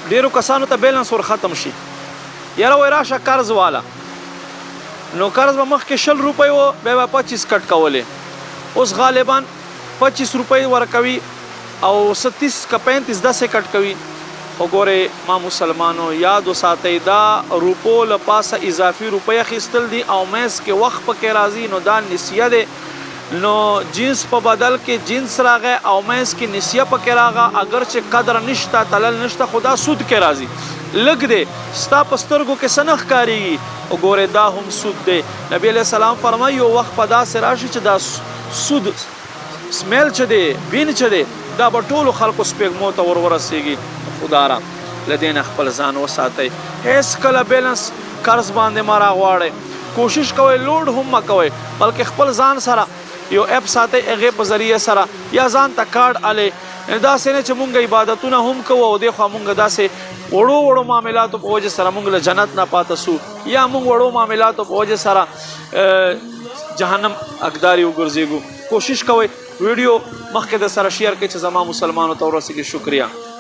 ډیرو کسانو ته بیلنس ور ختم شي یاره وای راشه قرض والا نو قرض به مخکې 20 روپۍ و بیا به 25 کټ کولې اوس غالبا 25 روپۍ ورکوي او 30 که 35 داسې کټ کوي خو ګورې ما مسلمانو یاد وساتئ دا روپو له پاسه اضافي روپۍ اخیستل دي او میس کې وخت پکې راځي نو دا نسیه دی نو جنس په بدل کې جنس راغی او میس کې نسیه پکې راغه اگر چې قدر نشته تلل نشته خو دا سود کې راځي لږ دی ستا په سترګو کې څه نه ښکارېږي وګورې دا هم سود دی نبي علیه السلام فرمایي یو وخت په داسې راشي چې دا سود سمیل چې دی بین چې دی دا به ټولو خلکو سپېږمو ته ورورسېږي خدا را له دې نه خپل ځان وساتئ هېڅ کله بیلنس قرض باندې مه راغواړئ کوشش کوئ لوډ هم مه کوئ بلکې خپل ځان سره یو اپ ساتئ هغې په ذریعه سره یا ځان ته کارډ الئ داسې نه چې مونږ عبادتونه هم کوو او دېخوا مونږ داسې وړو معاملاتو په وجه سره مونږ له جنت نه پاته سو یا مونږ وړو معاملاتو په وجه سره جهنم حقداري وګرځېږو کوشش کوئ ویډیو مخکې د سره شیر کړئ چې زما مسلمانو ته ورسېږي شکریه